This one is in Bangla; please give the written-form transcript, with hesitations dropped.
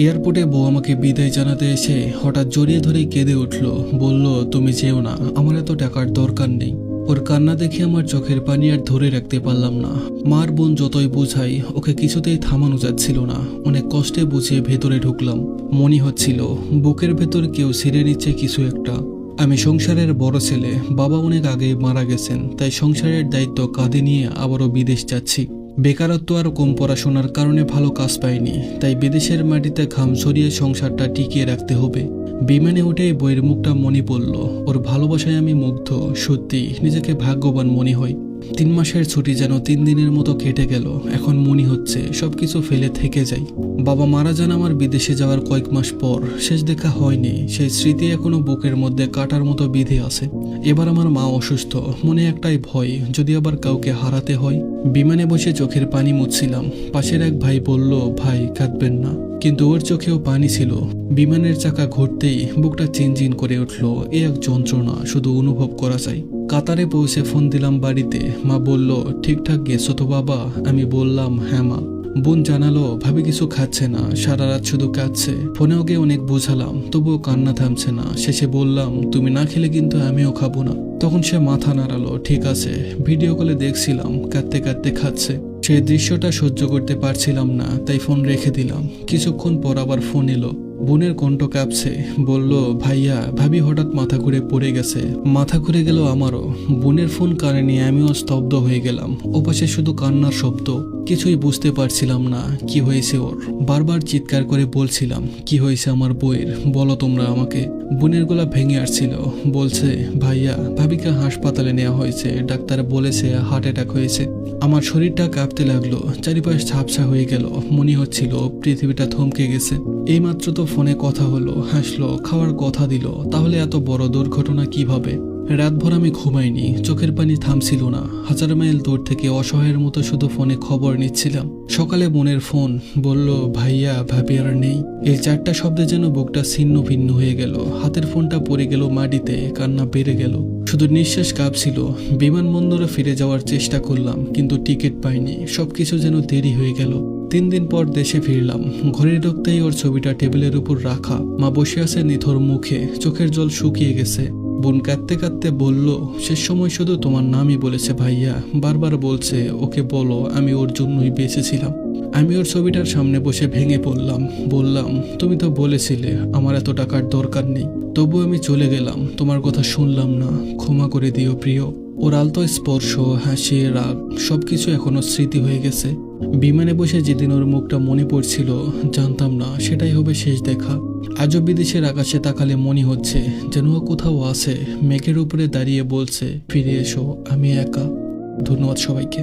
এয়ারপোর্টে বউ আমাকে বিদায় জানাতে এসে হঠাৎ জড়িয়ে ধরে কেঁদে উঠল। বলল, তুমি যেও না, আমার এত টাকার দরকার নেই। ওর কান্না দেখে আমার চোখের পানি আর ধরে রাখতে পারলাম না। মার বোন যতই বুঝাই, ওকে কিছুতেই থামানো যাচ্ছিল না। অনেক কষ্টে বুঝিয়ে ভেতরে ঢুকলাম। মনে হচ্ছিল বুকের ভেতর কেউ ছিঁড়ে নিচ্ছে কিছু একটা। আমি সংসারের বড় ছেলে, বাবা অনেক আগেই মারা গেছেন, তাই সংসারের দায়িত্ব কাঁধে নিয়ে আবারও বিদেশ যাচ্ছি। বেকারত্ব আর কম পড়াশোনার কারণে ভালো কাজ পাইনি, তাই বিদেশের মাটিতে ঘাম ছড়িয়ে সংসারটা টিকিয়ে রাখতে হবে। বিমানে উঠেই বইয়ের মুখটা মনে পড়ল। ওর ভালোবাসায় আমি মুগ্ধ। সত্যি নিজেকে ভাগ্যবান মনে হয়। 3 মাসের ছুটি যেন 3 দিনের মতো কেটে গেল। এখন মনে হচ্ছে সবকিছু ফেলে থেকে যাই। বাবা মারা যান আমার বিদেশে যাওয়ার কয়েক মাস পর। শেষ দেখা হয়নি, সেই স্মৃতি এখনো বুকের মধ্যে কাটার মতো বিঁধে আছে। এবার আমার মা অসুস্থ, মনে একটাই ভয়, যদি আবার কাউকে হারাতে হয়। বিমানে বসে চোখের পানি মুছছিলাম। পাশের এক ভাই বলল, ভাই কাঁদবেন না, কিন্তু ওর চোখেও পানি ছিল। বিমানের চাকা ঘুরতেই বুকটা চিনচিন করে উঠল। এ এক যন্ত্রণা, শুধু অনুভব করা যায়। কাতারে পৌঁছে ফোন দিলাম বাড়িতে। মা বলল, ঠিকঠাক গেছো তো বাবা? আমি বললাম, হ্যাঁ মা। বোন জানালো, ভাবি কিছু খাচ্ছে না, সারা রাত শুধু কাঁদছে। ফোনে ওকে অনেক বোঝালাম, তবুও কান্না থামছে না। শেষে বললাম, তুমি না খেলে কিন্তু আমিও খাবো না। তখন সে মাথা নাড়ালো, ঠিক আছে। ভিডিও কলে দেখছিলাম কাঁদতে কাঁদতে খাচ্ছে। সেই দৃশ্যটা সহ্য করতে পারছিলাম না, তাই ফোন রেখে দিলাম। কিছুক্ষণ পর আবার ফোন এলো। বোনের কণ্ঠ কাঁপছে। বলল, ভাইয়া ভাবি হঠাৎ মাথা ঘুরে পড়ে গেছে। মাথা ঘুরে গেল আমারও। বোনের ফোন কানে নিয়ে আমিও স্তব্ধ হয়ে গেলাম। ওপাশে শুধু কান্নার শব্দ। কিছুই বুঝতে পারছিলাম না কি হয়েছে ওর। বারবার চিৎকার করে বলছিলাম, কি হয়েছে আমার বউয়ের, বলো তোমরা আমাকে। বোনের গলা ভেঙে আসছিল। বলছে, ভাইয়া ভাবিকে হাসপাতালে নেওয়া হয়েছে, ডাক্তার বলেছে হার্ট অ্যাটাক হয়েছে। আমার শরীরটা কাঁপতে লাগলো, চারিপাশ ঝাপসা হয়ে গেল। মনে হচ্ছিল পৃথিবীটা থমকে গেছে। এইমাত্র তো ফোনে কথা হলো, হাসলো, খাওয়ার কথা দিল, তাহলে এত বড় দুর্ঘটনা কিভাবে? রাতভর আমি ঘুমাইনি, চোখের পানি থামছিল না। 1000 মাইল দূর থেকে অসহায়ের মতো শুধু ফোনে খবর নিচ্ছিলাম। সকালে বোনের ফোন, বলল, ভাইয়া ভাবি আর নেই। এই 4টা শব্দে যেন বুকটা ছিন্ন ভিন্ন হয়ে গেল। হাতের ফোনটা পড়ে গেল মাটিতে, কান্না বেড়ে গেল, শুধু নিঃশ্বাস কাঁপছিল। বিমানবন্দরে ফিরে যাওয়ার চেষ্টা করলাম, কিন্তু টিকিট পাইনি। সবকিছু যেন দেরি হয়ে গেল। 3 দিন পর দেশে ফিরলাম। ঘরে ঢুকতেই ওর ছবিটা টেবিলের উপর রাখা। মা বসে আছে নিথর মুখে, চোখের জল শুকিয়ে গেছে। বোন কাঁদতে কাঁদতে বলল, শেষ সময় শুধু তোমার নামই বলেছে ভাইয়া, বারবার বলছে ওকে বলো আমি ওর জন্যই বেঁচেছিলাম। আমি ওর ছবিটার সামনে বসে ভেঙে পড়লাম। বললাম, তুমি তো বলেছিলে আমার এত টাকার দরকার নেই, তবু আমি চলে গেলাম, তোমার কথা শুনলাম না, ক্ষমা করে দিও প্রিয়। ওর আলতো স্পর্শ, হাসি, রাগ সবকিছু এখনো স্মৃতি হয়ে গেছে। বিমানে বসে যেদিন ওর মুখটা মনে পড়ছিল, জানতাম না সেটাই হবে শেষ দেখা। আজও বিদেশের আকাশে তাকালে মনে হচ্ছে যেন ও কোথাও আছে, মেঘের উপরে দাঁড়িয়ে বলছে, ফিরে এসো, আমি একা। ধন্যবাদ সবাইকে।